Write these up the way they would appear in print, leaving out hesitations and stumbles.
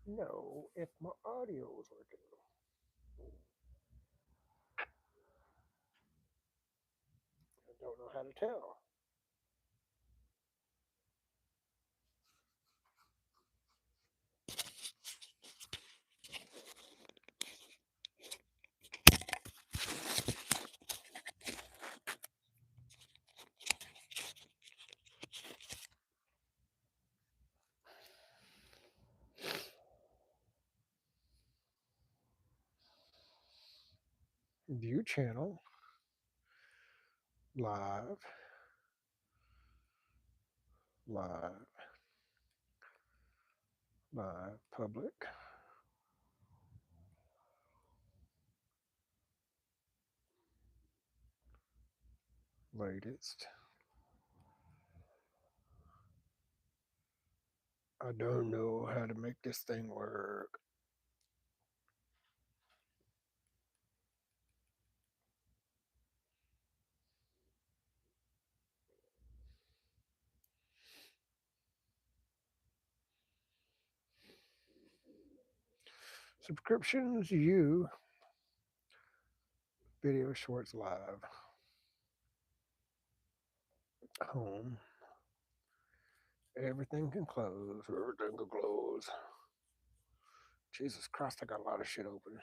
know if my audio is working. I don't know how to tell. View channel, live, live, live, public, latest. I don't know how to make this thing work. Subscriptions, you, video shorts live, home. Everything can close. Everything can close. Jesus Christ, I got a lot of shit open.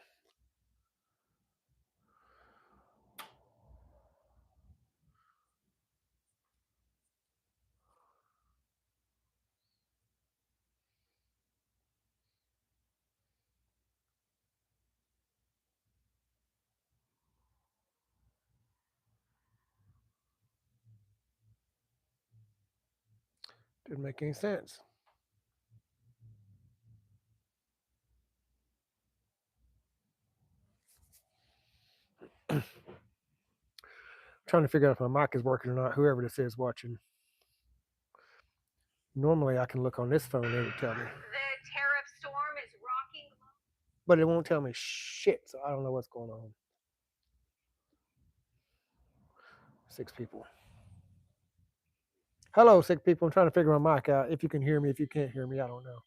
Didn't make any sense. Trying to figure out if my mic is working or not, whoever this is watching. Normally I can look on this phone and it would tell me. The tariff storm is rocking. But it won't tell me shit, so I don't know what's going on. 6 people. Hello, 6 people. I'm trying to figure my mic out. If you can hear me, if you can't hear me, I don't know.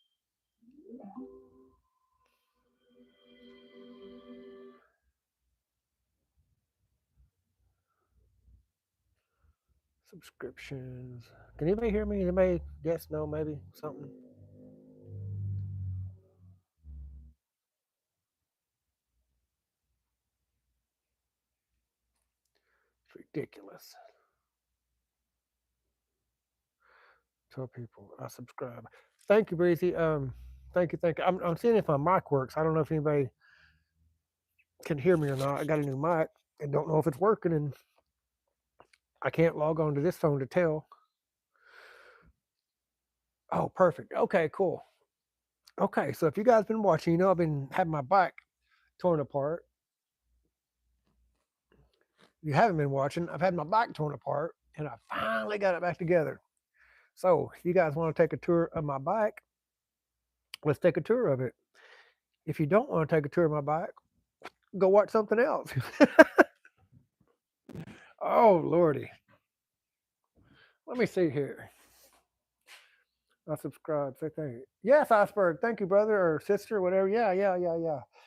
Subscriptions. Can anybody hear me? Anybody guess? No, maybe something. It's ridiculous. 12 people. I subscribe. Thank you, Breezy. Thank you. I'm seeing if my mic works. I don't know if anybody can hear me or not. I got a new mic and don't know if it's working, and I can't log on to this phone to tell. Oh, perfect. Okay, cool. Okay, so if you guys been watching, you know I've been having my back torn apart. If you haven't been watching, I've had my back torn apart, and I finally got it back together. So if you guys want to take a tour of my bike, let's take a tour of it. If you don't want to take a tour of my bike, go watch something else. Oh lordy. Let me see here. I subscribe. Say thank you. Yes, Iceberg. Thank you, brother or sister, whatever. Yeah.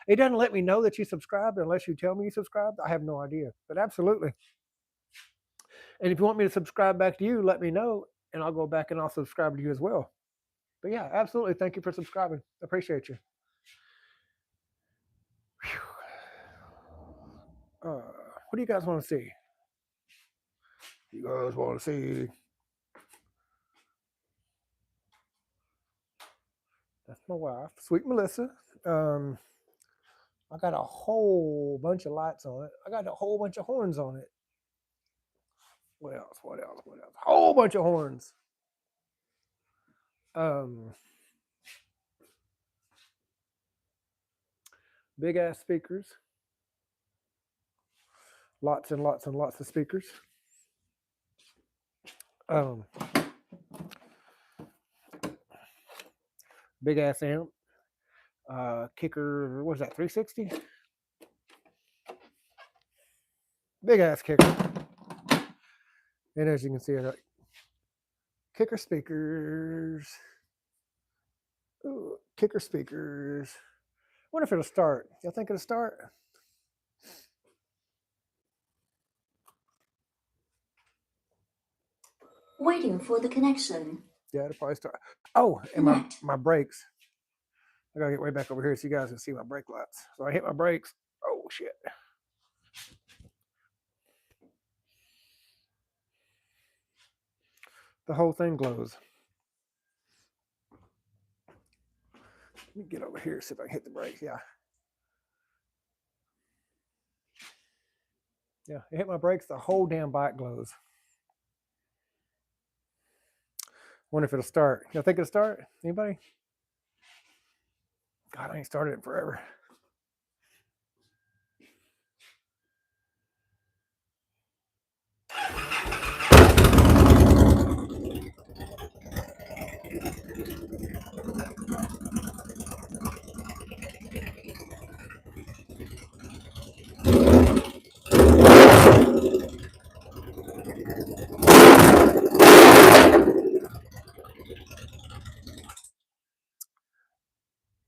It doesn't let me know that you subscribed unless you tell me you subscribed. I have no idea, but absolutely. And if you want me to subscribe back to you, let me know, and I'll go back and I'll subscribe to you as well. But yeah, absolutely. Thank you for subscribing. I appreciate you. What do you guys want to see? You guys want to see? That's my wife, Sweet Melissa. I got a whole bunch of lights on it. I got a whole bunch of horns on it. What else? What else? What else? Whole bunch of horns. Um, Big ass speakers. Lots and lots and lots of speakers. Um, Big ass amp. Kicker. What is that? 360. Big ass kicker. And as you can see, kicker speakers. Ooh, kicker speakers. Wonder if it'll start. Y'all think it'll start? Waiting for the connection. Yeah, it'll probably start. Oh, and my, Connect. my brakes. I gotta get way back over here so you guys can see my brake lights. So I hit my brakes. Oh shit. The whole thing glows. Let me get over here, see if I can hit the brakes. Yeah. Yeah, I hit my brakes, the whole damn bike glows. Wonder if it'll start. Y'all think it'll start? Anybody? God, I ain't started it in forever.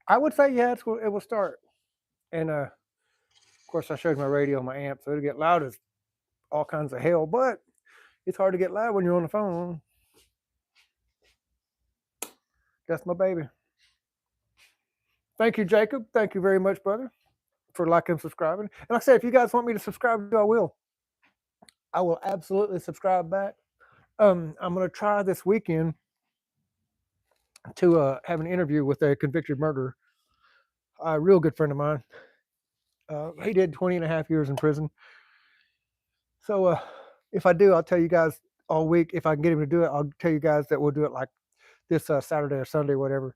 I would say yeah, it will start. And of course, I showed my radio, my amp, so it'll get loud as all kinds of hell. But it's hard to get loud when you're on the phone. That's my baby. Thank you, Jacob. Thank you very much, brother, for liking and subscribing. And like I said, if you guys want me to subscribe, I will. I will absolutely subscribe back. I'm going to try this weekend to have an interview with a convicted murderer, a real good friend of mine. He did 20 and a half years in prison. So if I do, I'll tell you guys all week. If I can get him to do it, I'll tell you guys that we'll do it like this Saturday or Sunday, whatever.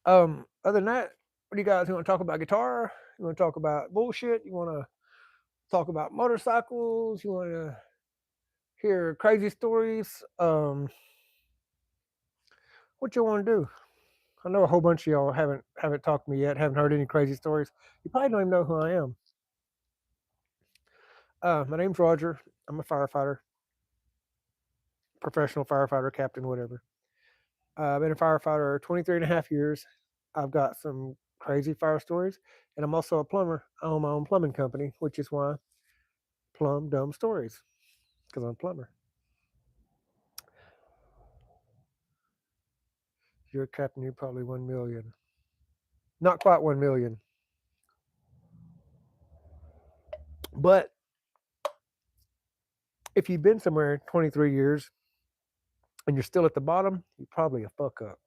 Other than that, what do you guys want to talk about? Guitar? You want to talk about bullshit? You want to talk about motorcycles? You want to hear crazy stories? What you want to do? I know a whole bunch of y'all haven't talked to me yet, haven't heard any crazy stories. You probably don't even know who I am. My name's Roger. I'm a firefighter, professional firefighter, captain, whatever. I've been a firefighter 23 and a half years. I've got some crazy fire stories, and I'm also a plumber. I own my own plumbing company, which is why PlumbDumbStories, because I'm a plumber. You're a captain, you're probably 1 million. Not quite 1 million. But if you've been somewhere 23 years and you're still at the bottom, you're probably a fuck up.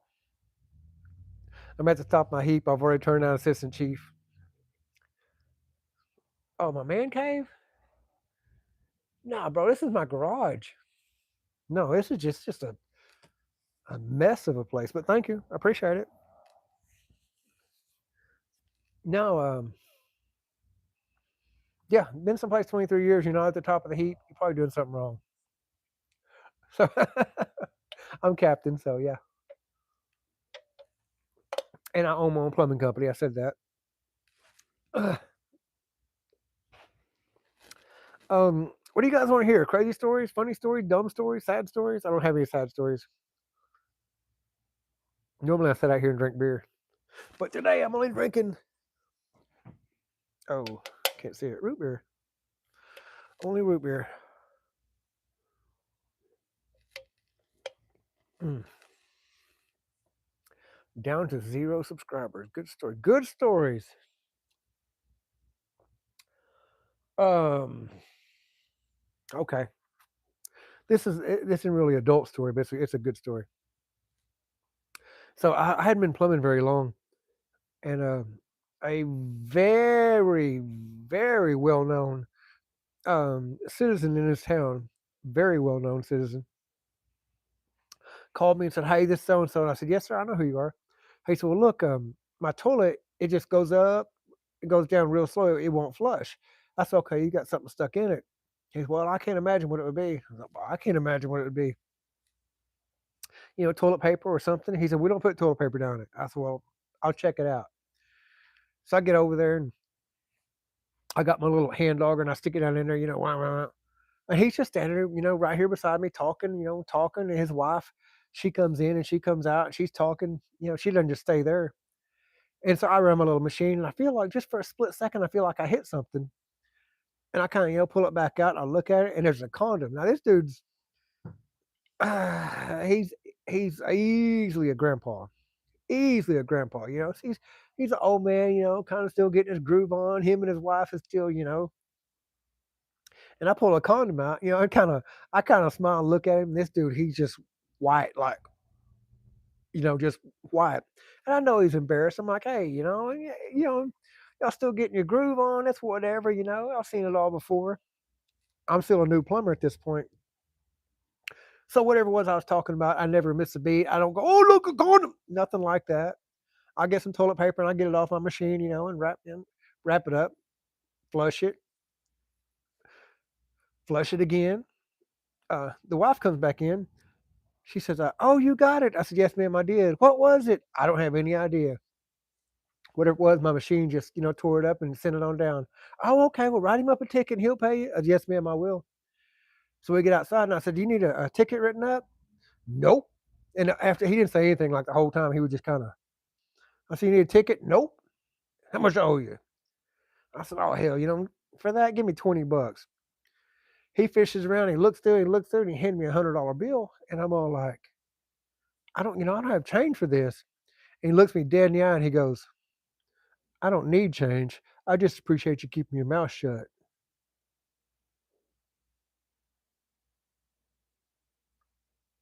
I'm at the top of my heap. I've already turned down assistant chief. Oh, my man cave? Nah, bro, this is my garage. No, this is just a mess of a place. But thank you. I appreciate it. No, yeah, been someplace 23 years, you're not at the top of the heap, you're probably doing something wrong. So I'm captain, so yeah. And I own my own plumbing company. I said that. What do you guys want to hear? Crazy stories, funny stories, dumb stories, sad stories? I don't have any sad stories. Normally I sit out here and drink beer. But today I'm only drinking, oh, can't see it, root beer. Only root beer. Down to 0 subscribers. Good story. Good stories. Okay. This isn't really adult story, but it's a good story. So I hadn't been plumbing very long, and a very, very well known citizen in this town, very well known citizen, called me and said, "Hey, this so and so." And I said, "Yes, sir. I know who you are." He said, "Well, look, my toilet, it just goes up, it goes down real slow. It won't flush." I said, "Okay, you got something stuck in it." He said, "Well, I can't imagine what it would be." I said, "Well, I can't imagine what it would be. Toilet paper or something." He said, "We don't put toilet paper down it." I said, "Well, I'll check it out." So I get over there and I got my little hand auger and I stick it down in there, wah, wah, wah. And he's just standing there, right here beside me talking, talking to his wife. she comes in and she comes out and she's talking. She doesn't just stay there. And so I run my little machine and I feel like just for a split second, I feel like I hit something. And I kind of, pull it back out and I look at it and there's a condom. Now this dude's, he's easily a grandpa, easily a grandpa. He's an old man, kind of still getting his groove on. Him and his wife is still, and I pull a condom out, I kind of smile and look at him. This dude, he's just white, like, just white. And I know he's embarrassed. I'm like, hey, y'all still getting your groove on. That's whatever, I've seen it all before. I'm still a new plumber at this point. So whatever it was I was talking about, I never miss a beat. I don't go, oh, look, a condom. Nothing like that. I get some toilet paper and I get it off my machine, and wrap it up, flush it again. The wife comes back in. She says, oh, you got it. I said, yes, ma'am, I did. What was it? I don't have any idea. Whatever it was, my machine just, tore it up and sent it on down. Oh, okay. Well, write him up a ticket and he'll pay you. I said, yes, ma'am, I will. So we get outside and I said, do you need a ticket written up? Nope. And after he didn't say anything like the whole time, he was just kind of, I said, you need a ticket? Nope. How much I owe you? I said, oh, hell, for that, give me $20. He fishes around, he looks through, and he handed me $100 bill. And I'm all like, I don't have change for this. And he looks me dead in the eye and he goes, I don't need change. I just appreciate you keeping your mouth shut.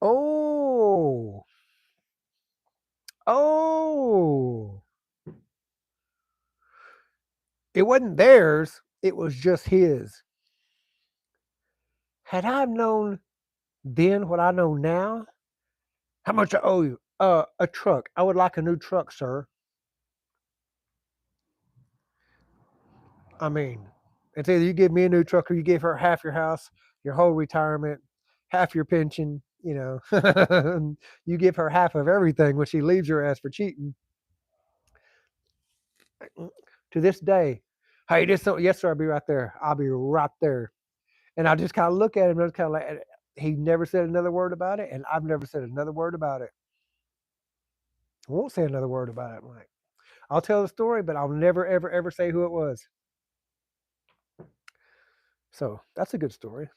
Oh, oh, it wasn't theirs. It was just his. Had I known then what I know now, how much I owe you? A truck. I would like a new truck, sir. I mean, it's either you give me a new truck or you give her half your house, your whole retirement, half your pension, you give her half of everything when she leaves your ass for cheating. To this day, hey, this don't, yes, sir, I'll be right there. I'll be right there. And I just kind of look at him and it's kind of like, he never said another word about it, and I've never said another word about it. I won't say another word about it. I'm like, I'll tell the story, but I'll never, ever, ever say who it was. So that's a good story.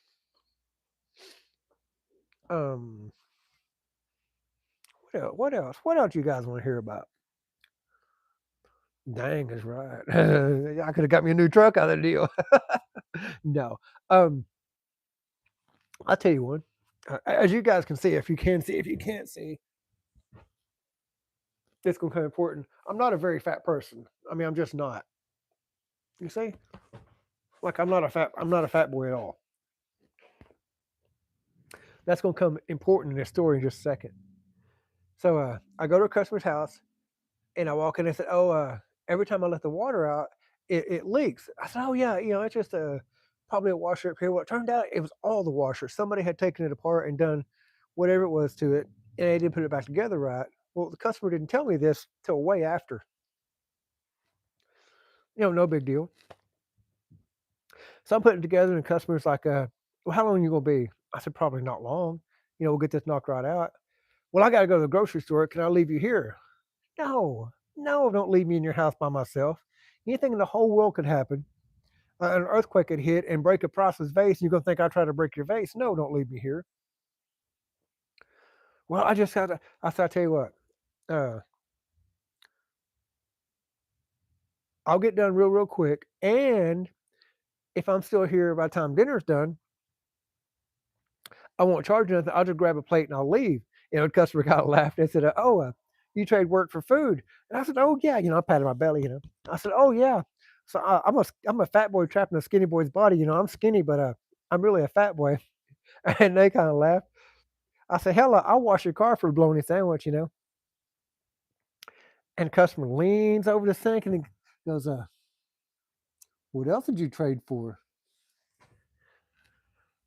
Um, what else? What else? What else you guys want to hear about? Dang is right. I could have got me a new truck out of the deal. No. I'll tell you one. As you guys can see, if you can see, if you can't see, it's gonna come important. I'm not a very fat person. I mean, I'm just not. You see? Like I'm not a fat boy at all. That's gonna come important in this story in just a second. So I go to a customer's house and I walk in and said, oh, every time I let the water out, it leaks. I said, oh yeah, it's just probably a washer up here. Well, it turned out it was all the washers. Somebody had taken it apart and done whatever it was to it, and they didn't put it back together right. Well, the customer didn't tell me this till way after. No big deal. So I'm putting it together, and the customer's like, well, how long are you gonna be? I said, probably not long. We'll get this knocked right out. Well, I gotta go to the grocery store. Can I leave you here? No, no, don't leave me in your house by myself. Anything in the whole world could happen. An earthquake could hit and break a priceless vase, and you're gonna think I try to break your vase. No, don't leave me here. Well, I just got to. I said, I tell you what, uh, I'll get done real quick, and if I'm still here by the time dinner's done, I won't charge you nothing. I'll just grab a plate and I'll leave. The customer kind of laughed and said, "Oh, you trade work for food?" And I said, "Oh yeah." I patted my belly. I said, "Oh yeah." So I'm a fat boy trapped in a skinny boy's body. I'm skinny, but I'm really a fat boy. And they kind of laughed. I said, "Hell, I'll wash your car for a bologna sandwich." And the customer leans over the sink and he goes, "What else did you trade for?"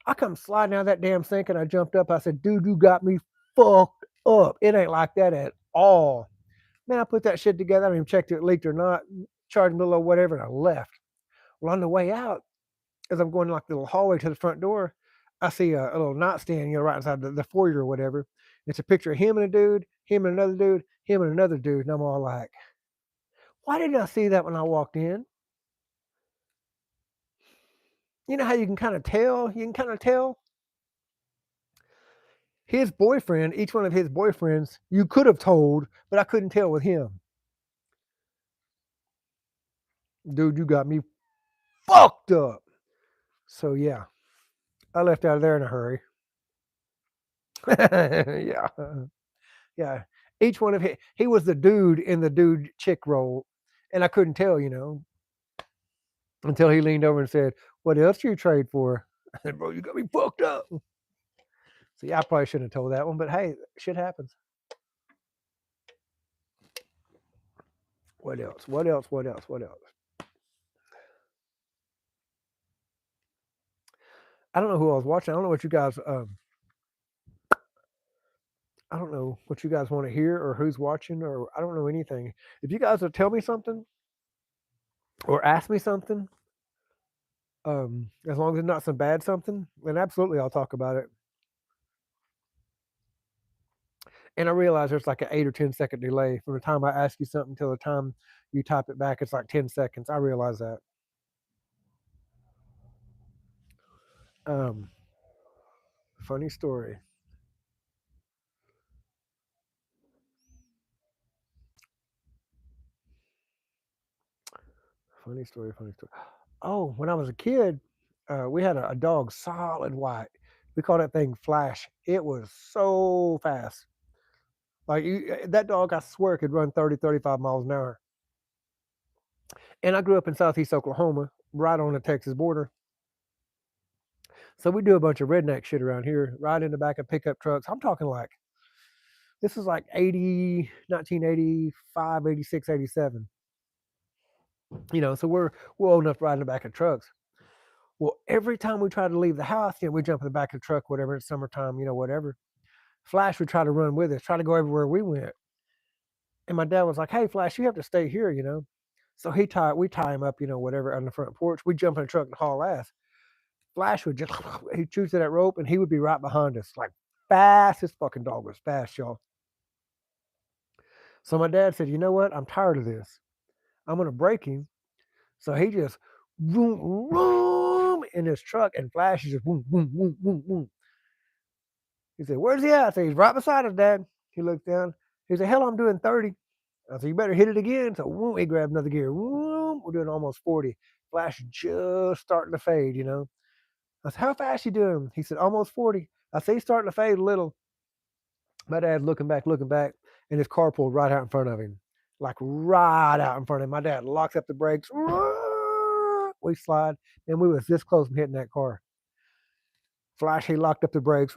I come sliding out of that damn sink and I jumped up. I said, "Dude, you got me fucked up. It ain't like that at all." Man, I put that shit together. I didn't even check if it leaked or not. Charged me a little whatever, and I left. Well, on the way out, as I'm going like the little hallway to the front door, I see a little nightstand, right inside the foyer or whatever. It's a picture of him and a dude, him and another dude, him and another dude. And I'm all like, why didn't I see that when I walked in? You know how you can kind of tell? You can kind of tell. His boyfriend, each one of his boyfriends, you could have told, but I couldn't tell with him. Dude, you got me fucked up. So yeah, I left out of there in a hurry. Yeah. Yeah. Each one of he was the dude in the dude chick role. And I couldn't tell, until he leaned over and said, "What else do you trade for?" I said, "Bro, you got me fucked up." So yeah, I probably shouldn't have told that one, but hey, shit happens. What else? What else? What else? What else? I don't know who I was watching. I don't know what you guys I don't know what you guys want to hear or who's watching or I don't know anything. If you guys will tell me something or ask me something, as long as it's not some bad something, then absolutely I'll talk about it. And I realize there's like an 8 or 10 second delay from the time I ask you something till the time you type it back. It's like 10 seconds. I realize that. Um, Funny story. Funny story. Funny story. Oh, when I was a kid, we had a dog, solid white. We called that thing Flash. It was so fast. Like that dog, I swear, could run 30, 35 miles an hour. And I grew up in Southeast Oklahoma, right on the Texas border. So we do a bunch of redneck shit around here, right in the back of pickup trucks. I'm talking like, this is like 1985, 86, 87. So we're old enough to ride in the back of trucks. Well, every time we try to leave the house, we jump in the back of the truck, whatever, it's summertime, whatever. Flash would try to run with us, try to go everywhere we went. And my dad was like, "Hey, Flash, you have to stay here." So we tie him up, whatever, on the front porch. We jump in the truck and haul ass. Flash would just he'd choose that rope and he would be right behind us, like fast. This fucking dog was fast, y'all. So my dad said, "You know what? I'm tired of this. I'm gonna break him." So he just boom, boom in his truck and Flash is just boom, boom, boom, boom, boom. He said, "Where's he at?" I said, "He's right beside us, Dad." He looked down. He said, "Hell, I'm doing 30." I said, "You better hit it again." So whoom, he grabbed another gear. Whoom, we're doing almost 40. Flash just starting to fade. I said, "How fast you doing?" He said, "Almost 40." I said, "He's starting to fade a little." My dad's looking back, and his car pulled right out in front of him. Like right out in front of him. My dad locks up the brakes. We slide, and we was this close from hitting that car. Flash, he locked up the brakes.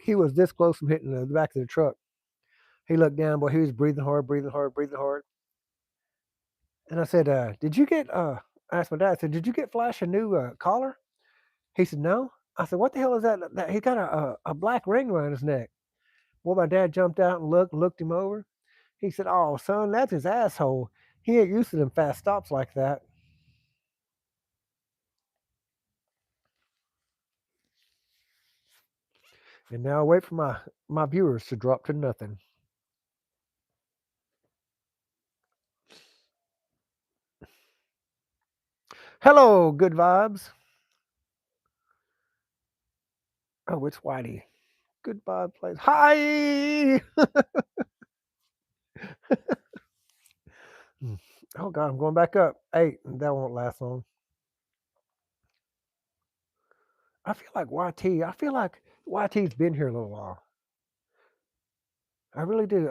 He was this close from hitting the back of the truck. He looked down, boy, he was breathing hard, breathing hard, breathing hard. And I said, "Did you get?" I asked my dad. I said, "Did you get Flash a new collar?" He said, "No." I said, "What the hell is that? He got a black ring around his neck." Well, my dad jumped out and looked him over. He said, "Oh, son, that's his asshole. He ain't used to them fast stops like that." And now I wait for my viewers to drop to nothing. Hello, good vibes. Oh, it's Whitey. Good vibe plays. Hi. Oh God, I'm going back up. 8. That won't last long. I feel like YT. I feel like YT's been here a little while. I really do.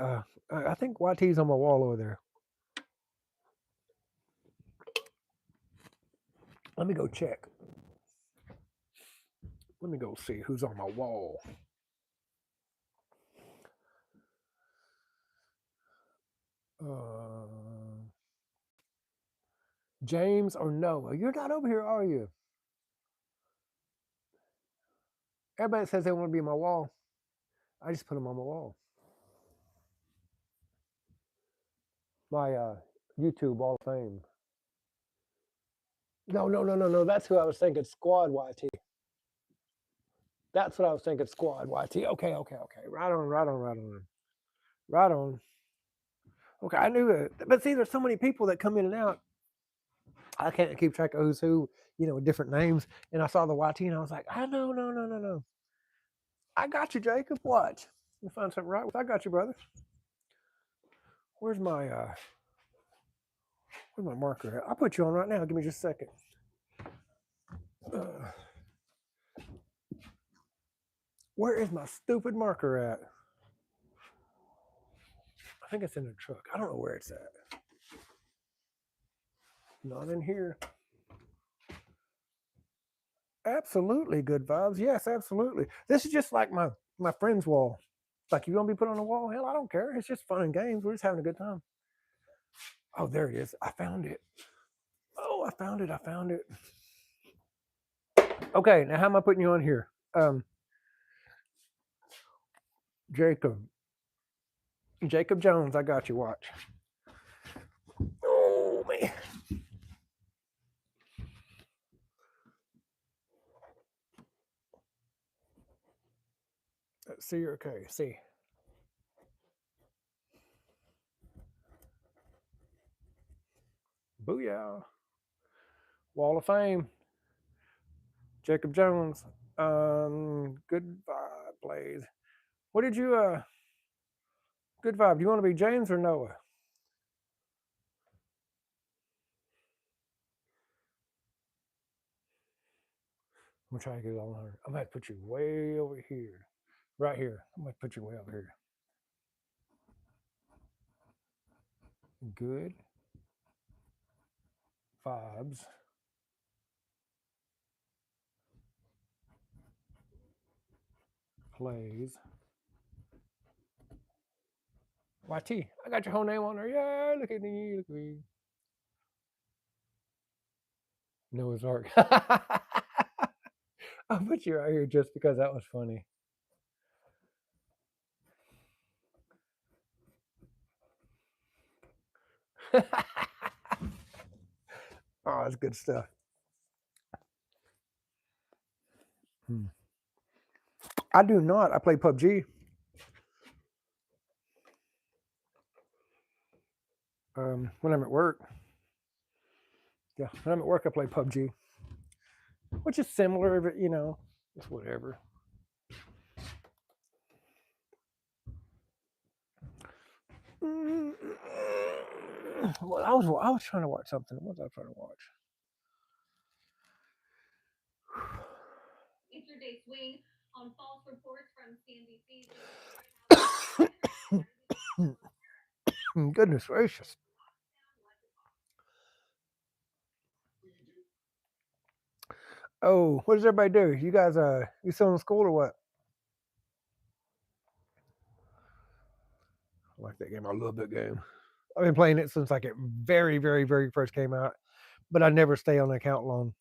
I think YT's on my wall over there. Let me go check. Let me go see who's on my wall. James or Noah? You're not over here, are you? Everybody says they want to be on my wall. I just put them on my wall. My YouTube Wall of Fame. No. That's who I was thinking. Squad YT. That's what I was thinking. Squad YT. Okay. Right on. Okay, I knew it. But see, there's so many people that come in and out. I can't keep track of who's who, with different names. And I saw the YT and I was like, no. I got you, Jacob. Watch. Let me find something right with. I got you, brother. Where's my marker at? I'll put you on right now. Give me just a second. Where is my stupid marker at? I think it's in the truck. I don't know where it's at. Not in here. Absolutely good vibes. Yes, absolutely. This is just like my friend's wall. Like, you gonna be put on the wall? Hell, I don't care. It's just fun and games. We're just having a good time. Oh, there it is. I found it. Oh, I found it. Okay, now how am I putting you on here? Jacob Jones, I got you. Watch. Oh man. Let's see. Okay. See. Booyah. Wall of Fame. Jacob Jones. Good vibe, Blaze. What did you good vibe? Do you want to be James or Noah? I'm gonna try to get it on her. I'm gonna put you way over here. Right here. I'm gonna put you way over here. Good vibes. Plays. YT. I got your whole name on there. Yeah, look at me. Look at me. Noah's Ark. I'll put you right here just because that was funny. Oh, that's good stuff. I do not. I play PUBG. When I'm at work. Yeah, when I'm at work, I play PUBG, which is similar, but it's whatever. Well, I was trying to watch something. What was I trying to watch? Intraday swing on false reports from CNBC. Goodness gracious. Oh, what does everybody do? You guys, you still in school or what? I like that game. I love that game. I've been playing it since like it very, very, very first came out, but I never stay on the account long.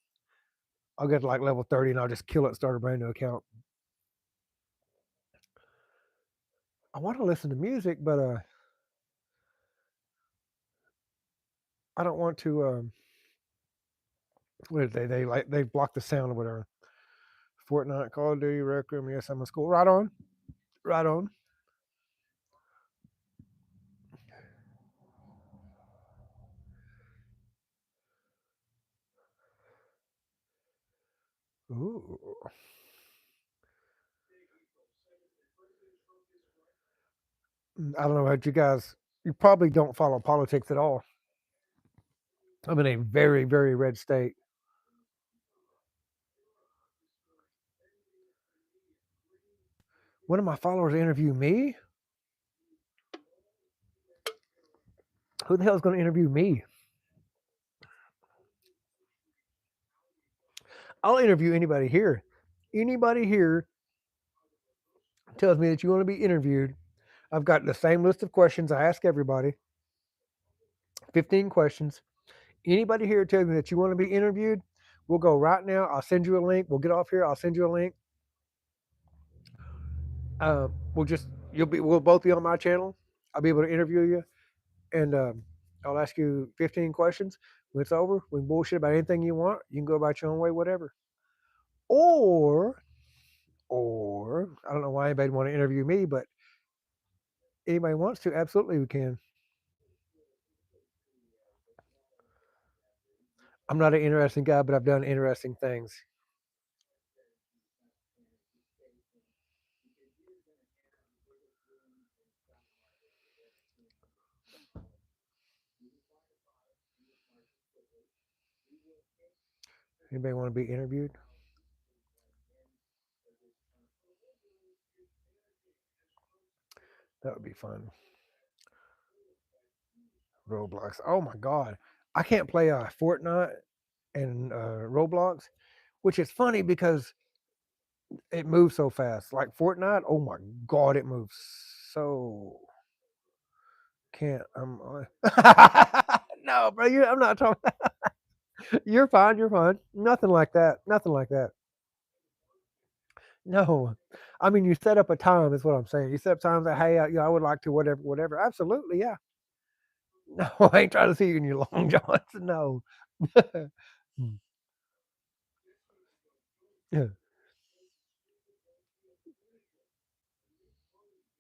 I'll get to like level 30 and I'll just kill it and start a brand new account. I want to listen to music, but I don't want to. What did they block the sound or whatever. Fortnite, Call of Duty, Rec Room. Yes, I'm in school. Right on. Ooh. I don't know about you guys. You probably don't follow politics at all. I'm in a very, very red state. One of my followers interview me? Who the hell is going to interview me? I'll interview anybody here. Anybody here tells me that you want to be interviewed. I've got the same list of questions I ask everybody. 15 questions. Anybody here tells me that you want to be interviewed, we'll go right now. I'll send you a link. We'll get off here. I'll send you a link. We'll both be on my channel. I'll be able to interview you, and I'll ask you 15 questions. When it's over, we can bullshit about anything you want. You can go about your own way, whatever. Or Or I don't know why anybody want to interview me, but anybody wants to, absolutely we can. I'm not an interesting guy, but I've done interesting things. Anybody want to be interviewed? That would be fun. Roblox. Oh my god, I can't play Fortnite and Roblox, which is funny because it moves so fast. Like Fortnite, oh my god, it moves so. Can't. No, bro. I'm not talking. You're fine. You're fine. Nothing like that. Nothing like that. No, I mean you set up a time. Is what I'm saying. You set up times that hey, I would like to whatever, whatever. Absolutely, yeah. No, I ain't trying to see you in your long johns. No. Yeah.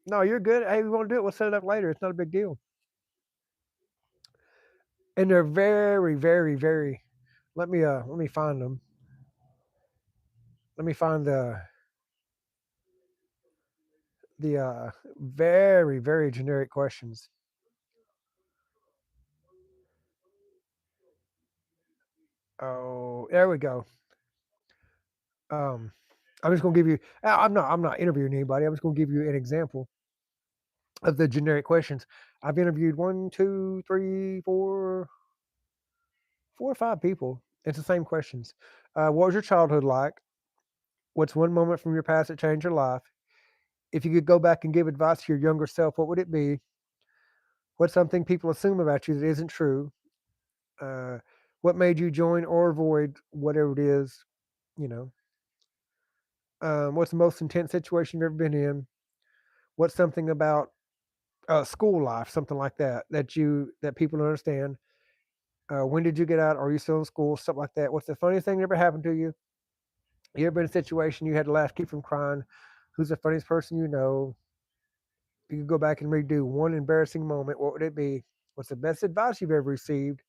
No, you're good. Hey, we want to do it. We'll set it up later. It's not a big deal. And they're very, very, very. Let me find them. Let me find the very, very generic questions. Oh, there we go. Um, I'm just gonna give you. I'm not interviewing anybody. I'm just gonna give you an example of the generic questions. I've interviewed one, two, three, four or five people. It's the same questions. What was your childhood like? What's one moment from your past that changed your life? If you could go back and give advice to your younger self, what would it be? What's something people assume about you that isn't true? Uh, what made you join or avoid whatever it is? You know. What's the most intense situation you've ever been in? What's something about school life, something like that, that people don't understand? When did you get out? Are you still in school? Stuff like that. What's the funniest thing that ever happened to you? You ever been in a situation you had to laugh, keep from crying? Who's the funniest person you know? If you could go back and redo one embarrassing moment, what would it be? What's the best advice you've ever received?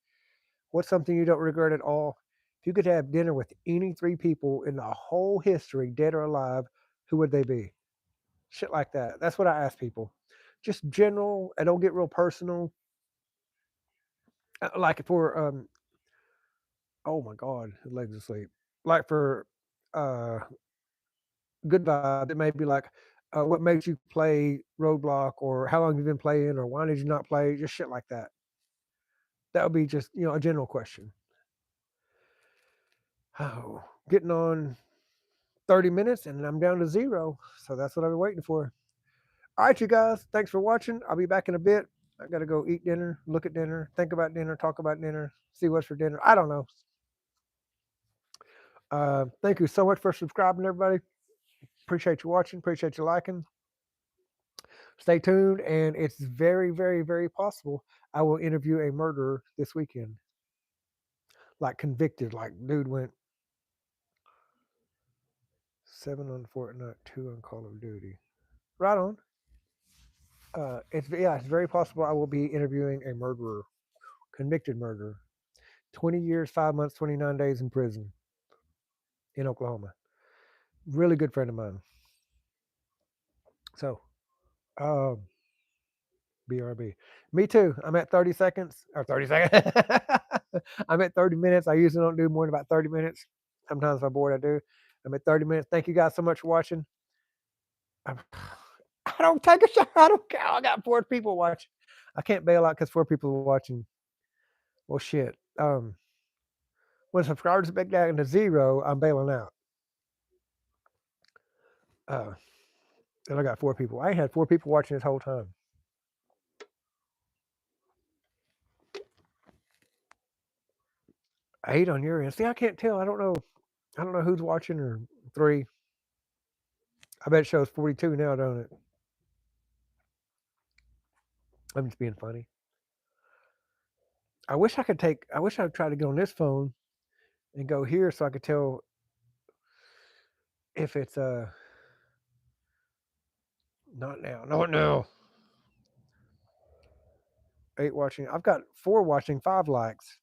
What's something you don't regret at all? If you could have dinner with any three people in the whole history, dead or alive, who would they be? Shit like that. That's what I ask people. Just general. I don't get real personal. Like for oh my god, his legs asleep. Like for uh good vibe, it may be like what makes you play Roadblock, or how long have you been playing, or why did you not play? Just shit like that. That would be just a general question. Oh, getting on 30 minutes and I'm down to zero. So that's what I've been waiting for. All right, you guys. Thanks for watching. I'll be back in a bit. I got to go eat dinner, look at dinner, think about dinner, talk about dinner, see what's for dinner. I don't know. Thank you so much for subscribing, everybody. Appreciate you watching. Appreciate you liking. Stay tuned. And it's very, very, very possible I will interview a murderer this weekend. Like convicted. Like, dude went 7 on Fortnite, 2 on Call of Duty. Right on. It's very possible I will be interviewing a murderer, convicted murderer, 20 years, 5 months, 29 days in prison in Oklahoma. Really good friend of mine. So, um, BRB. Me too. I'm at 30 seconds or 30 seconds. I'm at 30 minutes. I usually don't do more than about 30 minutes. Sometimes if I'm bored, I do. I'm at 30 minutes. Thank you guys so much for watching. I'm, I don't take a shot. I don't care. I got 4 people watching. I can't bail out because 4 people are watching. Well, shit. When subscribers back down to zero, I'm bailing out. And I got 4 people. I ain't had 4 people watching this whole time. 8 on your end. See, I can't tell. I don't know. I don't know who's watching or 3. I bet it shows 42 now, don't it? I'm just being funny. I wish I could take. I wish I'd try to get on this phone and go here so I could tell if it's Not now. Not now. 8 watching. I've got 4 watching, 5 likes.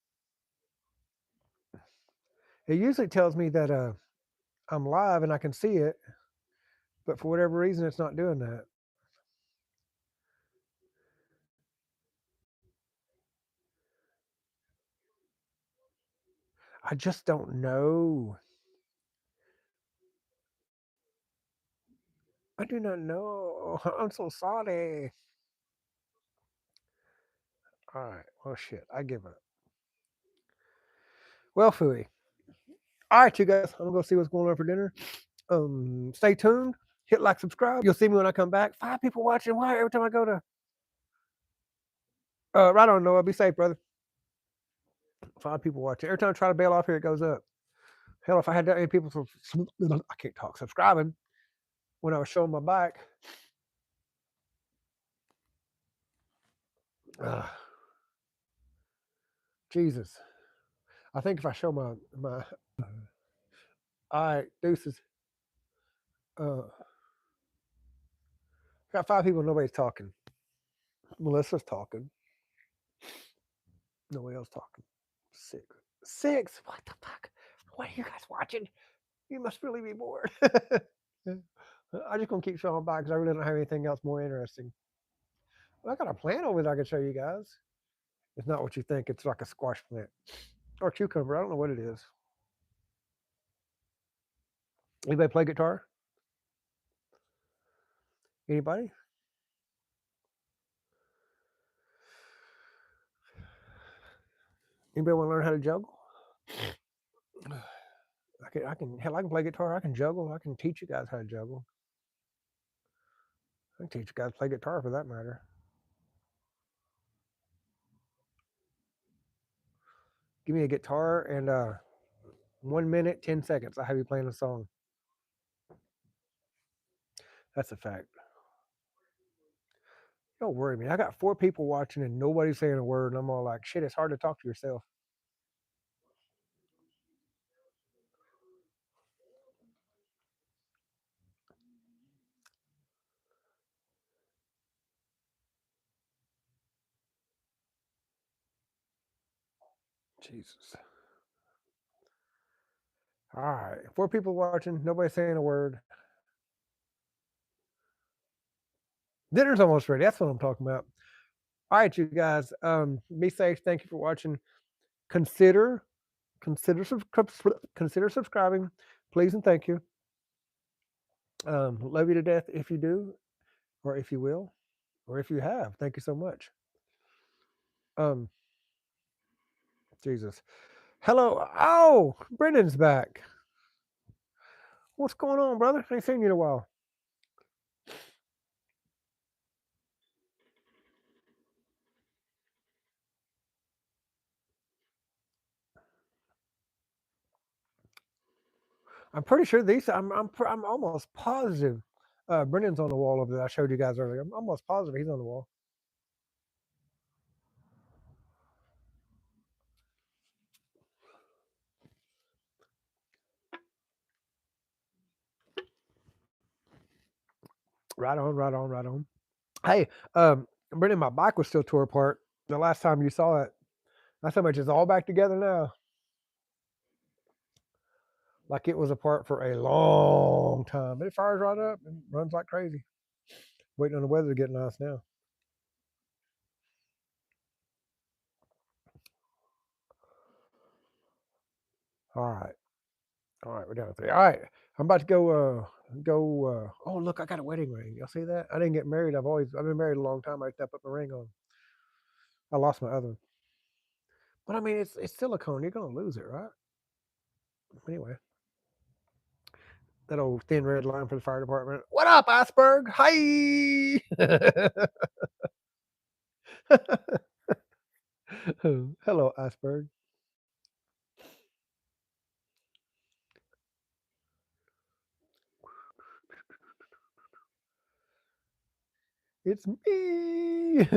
It usually tells me that I'm live and I can see it, but for whatever reason, it's not doing that. I just don't know. I do not know. I'm so sorry. All right. Well, shit. I give up. Well, Fooey. All right, you guys. I'm gonna go see what's going on for dinner. Stay tuned. Hit like, subscribe. You'll see me when I come back. 5 people watching. Why every time I go to? Right on, Noah. Be safe, brother. 5 people watching. Every time I try to bail off here, it goes up. Hell, if I had that many people, I can't talk, subscribing when I was showing my bike. Jesus. I think if I show my all right, deuces. Got 5 people, nobody's talking. Melissa's talking. Nobody else talking. 6. 6? What the fuck? What are you guys watching? You must really be bored. I'm just gonna keep showing by because I really don't have anything else more interesting. Well, I got a plant over there I can show you guys. It's not what you think. It's like a squash plant or cucumber. I don't know what it is. Anybody play guitar? Anybody? Anybody want to learn how to juggle? I can play guitar. I can juggle. I can teach you guys how to juggle. I can teach you guys to play guitar for that matter. Give me a guitar and 1 minute, 10 seconds. I'll have you playing a song. That's a fact. Don't worry, man. I got 4 people watching and nobody's saying a word. And I'm all like, shit, it's hard to talk to yourself. Jesus. All right. 4 people watching. Nobody's saying a word. Dinner's almost ready. That's what I'm talking about. All right, you guys. Be safe. Thank you for watching. Consider subscribing, please and thank you. Love you to death if you do, or if you will, or if you have. Thank you so much. Jesus. Hello. Oh, Brendan's back. What's going on, brother? I ain't seen you in a while. I'm pretty sure these. I'm almost positive. Brendan's on the wall over there. I showed you guys earlier. I'm almost positive he's on the wall. Right on, right on, right on. Hey, Brendan, my bike was still tore apart the last time you saw it. Not so much. It's all back together now. Like it was apart for a long time. But it fires right up and runs like crazy. Waiting on the weather to get nice now. All right. All right, we're down to 3. All right. I'm about to go oh look, I got a wedding ring. Y'all see that? I didn't get married. I've been married a long time. I just put my ring on. I lost my other one. But I mean it's silicone. You're gonna lose it, right? Anyway. That old thin red line for the fire department. What up, iceberg? Hi. Hello, iceberg. It's me.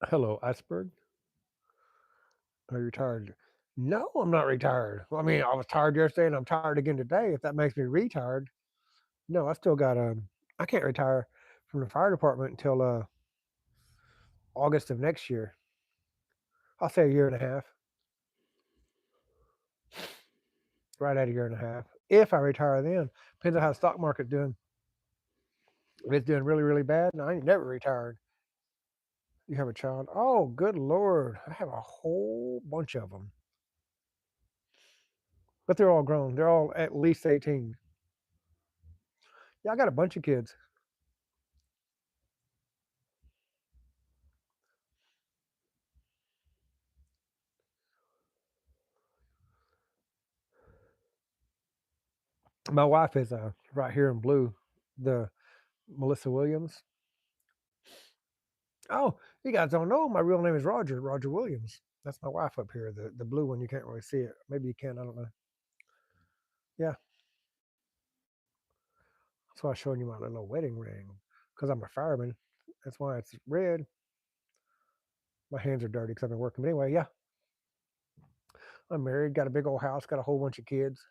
Hello, iceberg. Are you retired? No, I'm not retired. Well, I mean, I was tired yesterday and I'm tired again today. If that makes me retired. No, I still got I can't retire from the fire department until August of next year. I'll say a year and a half. Right at a year and a half. If I retire then. Depends on how the stock market's doing. If it's doing really, really bad, no, I ain't never retired. You have a child? Oh, good Lord. I have a whole bunch of them. But they're all grown. They're all at least 18. Yeah, I got a bunch of kids. My wife is right here in blue, the Melissa Williams. Oh, you guys don't know my real name is Roger Williams. That's my wife up here, the blue one. You can't really see it. Maybe you can. I don't know. Yeah, that's why I'm showing you my little wedding ring because I'm a fireman. That's why it's red. My hands are dirty because I've been working. But anyway, yeah, I'm married, got a big old house, got a whole bunch of kids.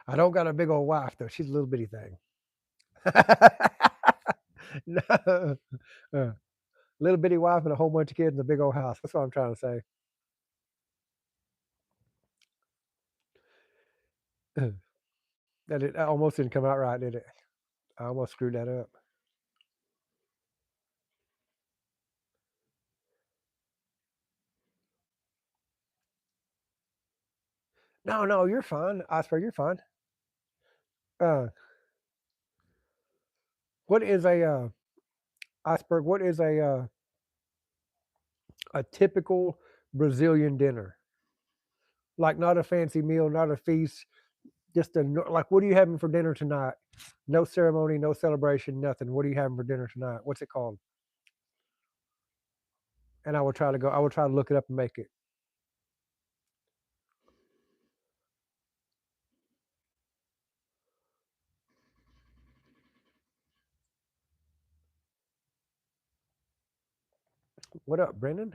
I don't got a big old wife though. She's a little bitty thing. No, little bitty wife and a whole bunch of kids and a big old house. That's what I'm trying to say. That almost didn't come out right, did it? I almost screwed that up. No, you're fine, Osprey. You're fine. Uh, what is a iceberg? What is a typical Brazilian dinner? Like not a fancy meal, not a feast, just like what are you having for dinner tonight? No ceremony, no celebration, nothing. What are you having for dinner tonight? What's it called? And I will try to go. I will try to look it up and make it. What up, Brendan?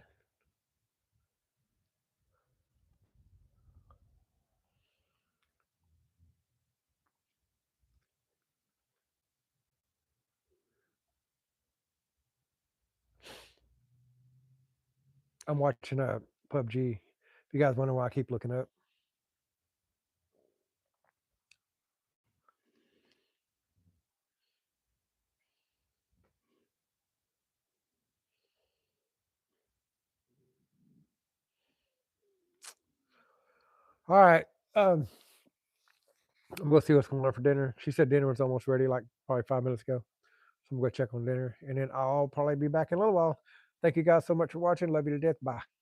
I'm watching PUBG. If you guys wonder why I keep looking up. All right. I'm gonna see what's going on for dinner. She said dinner was almost ready, like probably 5 minutes ago. So I'm gonna go check on dinner, and then I'll probably be back in a little while. Thank you guys so much for watching. Love you to death. Bye.